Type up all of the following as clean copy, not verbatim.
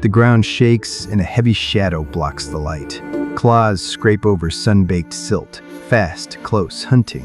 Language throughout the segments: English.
The ground shakes and a heavy shadow blocks the light. Claws scrape over sun-baked silt, fast, close, hunting.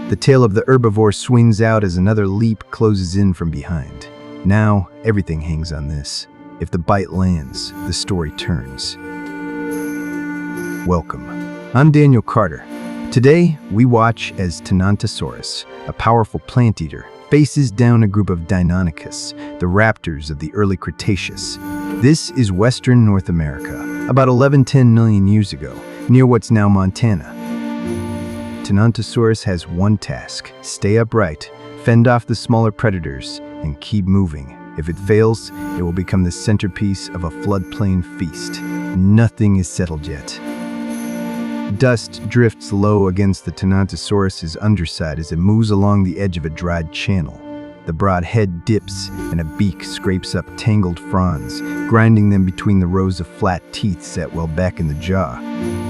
The tail of the herbivore swings out as another leap closes in from behind. Now, everything hangs on this. If the bite lands, the story turns. Welcome. I'm Daniel Carter. Today, we watch as Tenontosaurus, a powerful plant eater, faces down a group of Deinonychus, the raptors of the Early Cretaceous. This is Western North America, about 11-10 million years ago, near what's now Montana. Tenontosaurus has one task: stay upright, fend off the smaller predators, and keep moving. If it fails, it will become the centerpiece of a floodplain feast. Nothing is settled yet. Dust drifts low against the Tenontosaurus's underside as it moves along the edge of a dried channel. The broad head dips, and a beak scrapes up tangled fronds, grinding them between the rows of flat teeth set well back in the jaw.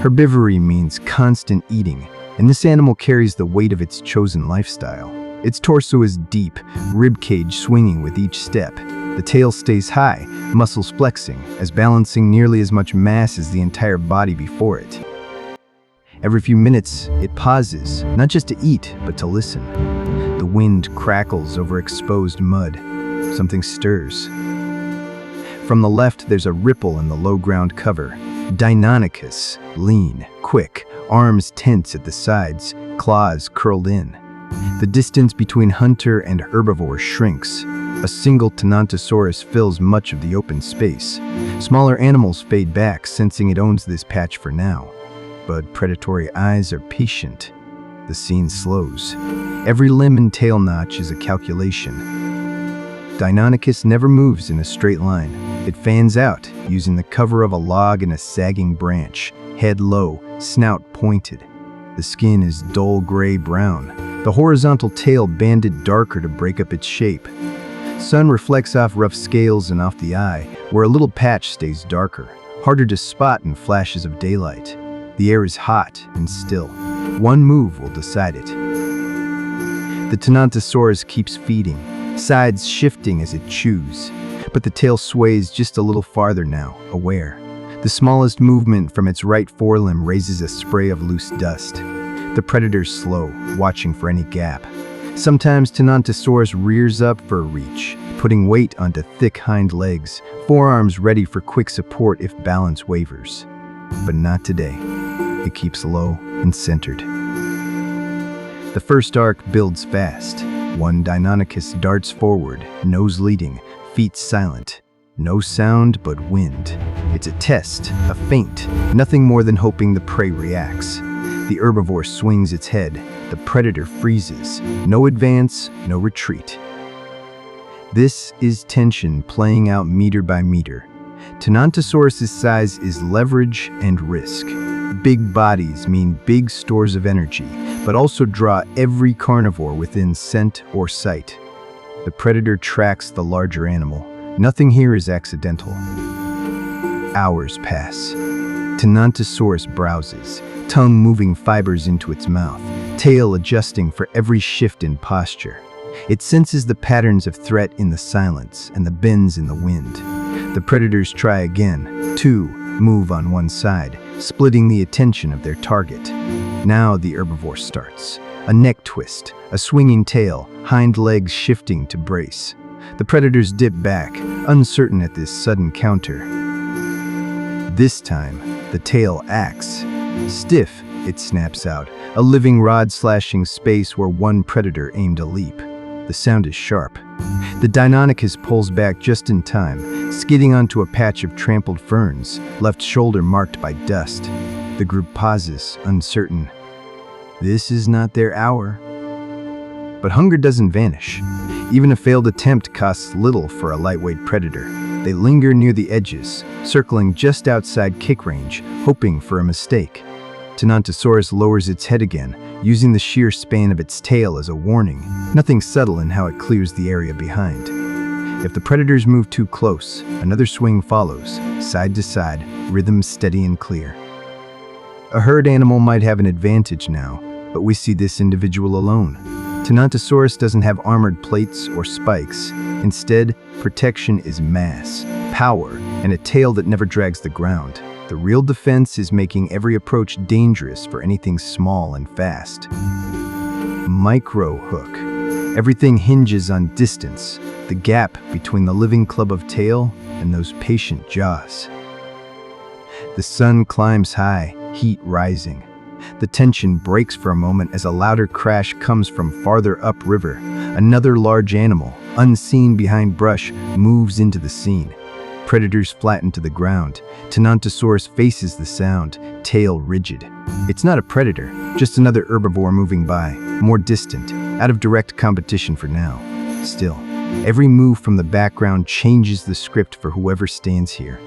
Herbivory means constant eating, and this animal carries the weight of its chosen lifestyle. Its torso is deep, ribcage swinging with each step. The tail stays high, muscles flexing, as balancing nearly as much mass as the entire body before it. Every few minutes, it pauses, not just to eat, but to listen. The wind crackles over exposed mud. Something stirs. From the left, there's a ripple in the low ground cover. Deinonychus, lean, quick, arms tense at the sides, claws curled in. The distance between hunter and herbivore shrinks. A single Tenontosaurus fills much of the open space. Smaller animals fade back, sensing it owns this patch for now. But predatory eyes are patient. The scene slows. Every limb and tail notch is a calculation. Deinonychus never moves in a straight line. It fans out, using the cover of a log and a sagging branch, head low, snout pointed. The skin is dull gray-brown, the horizontal tail banded darker to break up its shape. Sun reflects off rough scales and off the eye, where a little patch stays darker, harder to spot in flashes of daylight. The air is hot and still. One move will decide it. The Tenontosaurus keeps feeding, sides shifting as it chews, but the tail sways just a little farther now, aware. The smallest movement from its right forelimb raises a spray of loose dust. The predator's slow, watching for any gap. Sometimes Tenontosaurus rears up for a reach, putting weight onto thick hind legs, forearms ready for quick support if balance wavers. But not today. It keeps low and centered. The first arc builds fast. One Deinonychus darts forward, nose leading, feet silent. No sound but wind. It's a test, a feint, nothing more than hoping the prey reacts. The herbivore swings its head. The predator freezes. No advance, no retreat. This is tension playing out meter by meter. Tenontosaurus's size is leverage and risk. Big bodies mean big stores of energy, but also draw every carnivore within scent or sight. The predator tracks the larger animal. Nothing here is accidental. Hours pass. Tenontosaurus browses, tongue moving fibers into its mouth, tail adjusting for every shift in posture. It senses the patterns of threat in the silence and the bends in the wind. The predators try again. Two move on one side, splitting the attention of their target. Now the herbivore starts. A neck twist, a swinging tail, hind legs shifting to brace. The predators dip back, uncertain at this sudden counter. This time, the tail acts. Stiff, it snaps out, a living rod slashing space where one predator aimed a leap. The sound is sharp. The Deinonychus pulls back just in time, skidding onto a patch of trampled ferns, left shoulder marked by dust. The group pauses, uncertain. This is not their hour. But hunger doesn't vanish. Even a failed attempt costs little for a lightweight predator. They linger near the edges, circling just outside kick range, hoping for a mistake. Tenontosaurus lowers its head again, using the sheer span of its tail as a warning, nothing subtle in how it clears the area behind. If the predators move too close, another swing follows, side to side, rhythm steady and clear. A herd animal might have an advantage now, but we see this individual alone. Tenontosaurus doesn't have armored plates or spikes. Instead, protection is mass. power, and a tail that never drags the ground. The real defense is making every approach dangerous for anything small and fast. Micro hook. Everything hinges on distance, the gap between the living club of tail and those patient jaws. The sun climbs high, heat rising. The tension breaks for a moment as a louder crash comes from farther upriver. Another large animal, unseen behind brush, moves into the scene. Predators flatten to the ground. Tenontosaurus faces the sound, tail rigid. It's not a predator, just another herbivore moving by, more distant, out of direct competition for now. Still, every move from the background changes the script for whoever stands here.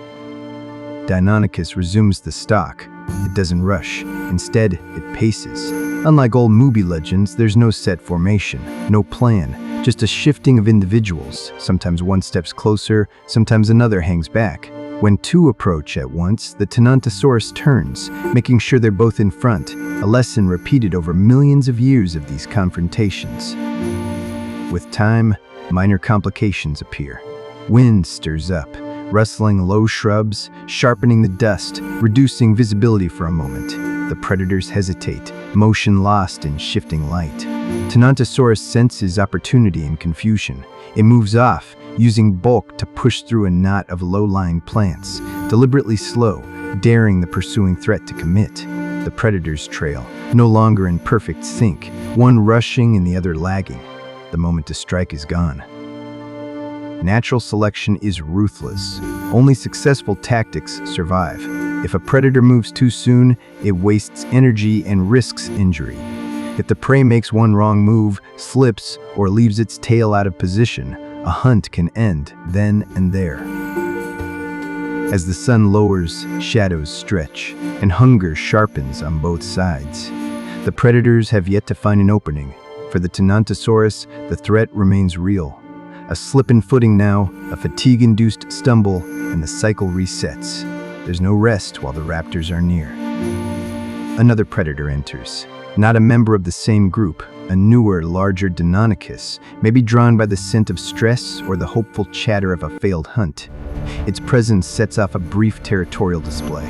Deinonychus resumes the stalk. It doesn't rush. Instead, it paces. Unlike old movie legends, there's no set formation, no plan, just a shifting of individuals. Sometimes one steps closer, sometimes another hangs back. When two approach at once, the Tenontosaurus turns, making sure they're both in front, a lesson repeated over millions of years of these confrontations. With time, minor complications appear. Wind stirs up, rustling low shrubs, sharpening the dust, reducing visibility for a moment. The predators hesitate, motion lost in shifting light. Tenontosaurus senses opportunity and confusion. It moves off, using bulk to push through a knot of low-lying plants, deliberately slow, daring the pursuing threat to commit. The predators trail, no longer in perfect sync, one rushing and the other lagging. The moment to strike is gone. Natural selection is ruthless. Only successful tactics survive. If a predator moves too soon, it wastes energy and risks injury. If the prey makes one wrong move, slips, or leaves its tail out of position, a hunt can end then and there. As the sun lowers, shadows stretch, and hunger sharpens on both sides. The predators have yet to find an opening. For the Tenontosaurus, the threat remains real. A slip in footing now, a fatigue-induced stumble, and the cycle resets. There's no rest while the raptors are near. Another predator enters. Not a member of the same group, a newer, larger Deinonychus, maybe drawn by the scent of stress or the hopeful chatter of a failed hunt. Its presence sets off a brief territorial display.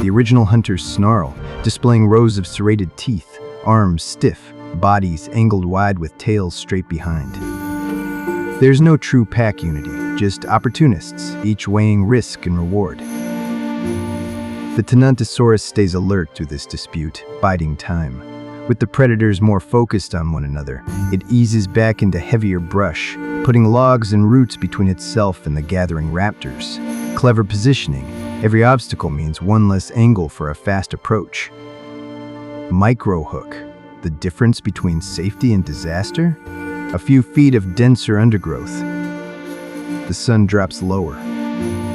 The original hunters snarl, displaying rows of serrated teeth, arms stiff, bodies angled wide with tails straight behind. There's no true pack unity, just opportunists, each weighing risk and reward. The Tenontosaurus stays alert through this dispute, biding time. With the predators more focused on one another, it eases back into heavier brush, putting logs and roots between itself and the gathering raptors. Clever positioning. Every obstacle means one less angle for a fast approach. Micro hook. The difference between safety and disaster? A few feet of denser undergrowth. The sun drops lower.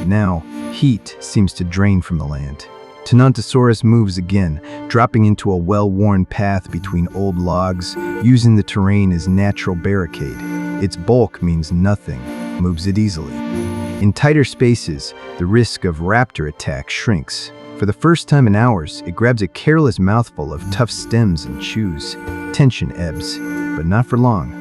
Now, heat seems to drain from the land. Tenontosaurus moves again, dropping into a well-worn path between old logs, using the terrain as natural barricade. Its bulk means nothing, moves it easily. In tighter spaces, the risk of raptor attack shrinks. For the first time in hours, it grabs a careless mouthful of tough stems and chews. Tension ebbs, but not for long.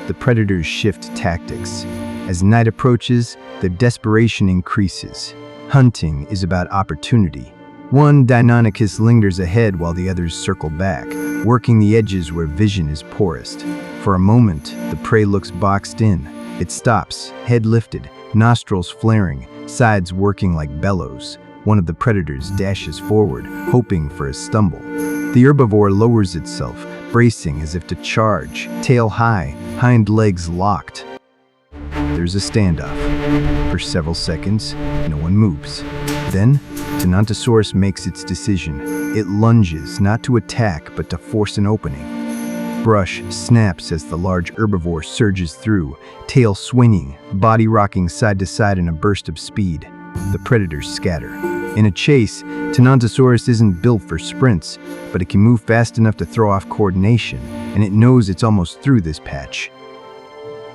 The predators shift tactics. As night approaches, their desperation increases. Hunting is about opportunity. One Deinonychus lingers ahead while the others circle back, working the edges where vision is poorest. For a moment, the prey looks boxed in. It stops, head lifted, nostrils flaring, sides working like bellows. One of the predators dashes forward, hoping for a stumble. The herbivore lowers itself, bracing as if to charge, tail high, hind legs locked. There's a standoff. For several seconds, no one moves. Then, Tenontosaurus makes its decision. It lunges, not to attack, but to force an opening. Brush snaps as the large herbivore surges through, tail swinging, body rocking side to side in a burst of speed. The predators scatter. In a chase, Tenontosaurus isn't built for sprints, but it can move fast enough to throw off coordination, and it knows it's almost through this patch.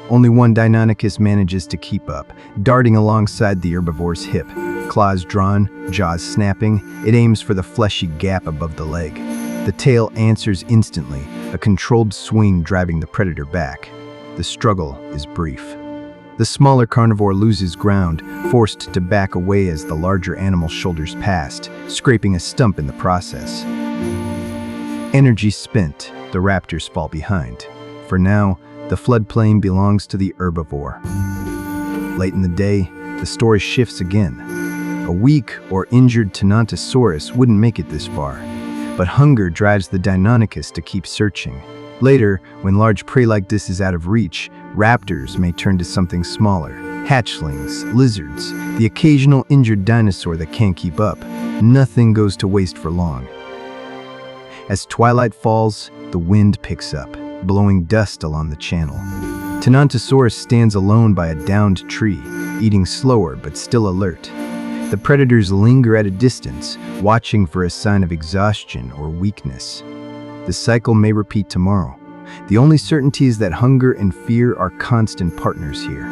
Only one Deinonychus manages to keep up, darting alongside the herbivore's hip. Claws drawn, jaws snapping, it aims for the fleshy gap above the leg. The tail answers instantly, a controlled swing driving the predator back. The struggle is brief. The smaller carnivore loses ground, forced to back away as the larger animal shoulders past, scraping a stump in the process. Energy spent, the raptors fall behind. For now, the floodplain belongs to the herbivore. Late in the day, the story shifts again. A weak or injured Tenontosaurus wouldn't make it this far, but hunger drives the Deinonychus to keep searching. Later, when large prey like this is out of reach, raptors may turn to something smaller. Hatchlings, lizards, the occasional injured dinosaur that can't keep up. Nothing goes to waste for long. As twilight falls, the wind picks up, blowing dust along the channel. Tenontosaurus stands alone by a downed tree, eating slower but still alert. The predators linger at a distance, watching for a sign of exhaustion or weakness. The cycle may repeat tomorrow. The only certainty is that hunger and fear are constant partners here.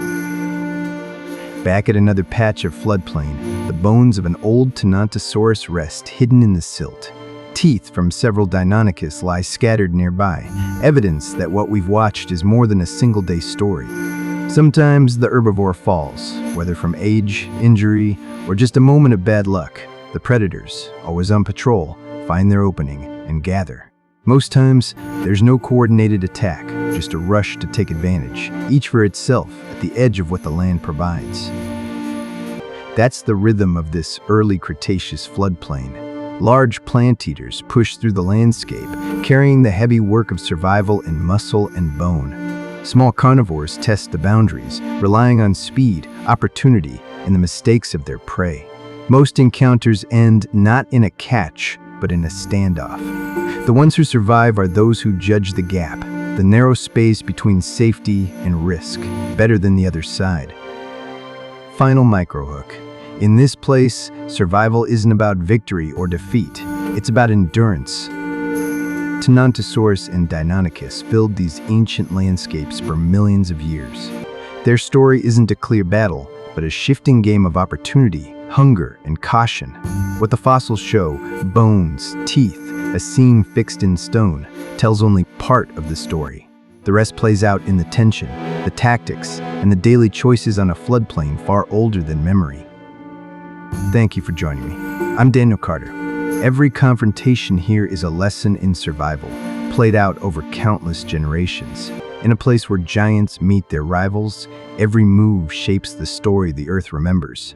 Back at another patch of floodplain, the bones of an old Tenontosaurus rest hidden in the silt. Teeth from several Deinonychus lie scattered nearby, evidence that what we've watched is more than a single-day story. Sometimes the herbivore falls, whether from age, injury, or just a moment of bad luck. The predators, always on patrol, find their opening and gather. Most times, there's no coordinated attack, just a rush to take advantage, each for itself at the edge of what the land provides. That's the rhythm of this early Cretaceous floodplain. Large plant eaters push through the landscape, carrying the heavy work of survival in muscle and bone. Small carnivores test the boundaries, relying on speed, opportunity, and the mistakes of their prey. Most encounters end not in a catch, but in a standoff. The ones who survive are those who judge the gap, the narrow space between safety and risk, better than the other side. Final microhook. In this place, survival isn't about victory or defeat. It's about endurance. Tenontosaurus and Deinonychus filled these ancient landscapes for millions of years. Their story isn't a clear battle, but a shifting game of opportunity, hunger, and caution. What the fossils show, bones, teeth, a scene fixed in stone, tells only part of the story. The rest plays out in the tension, the tactics, and the daily choices on a floodplain far older than memory. Thank you for joining me. I'm Daniel Carter. Every confrontation here is a lesson in survival, played out over countless generations. In a place where giants meet their rivals, every move shapes the story the Earth remembers.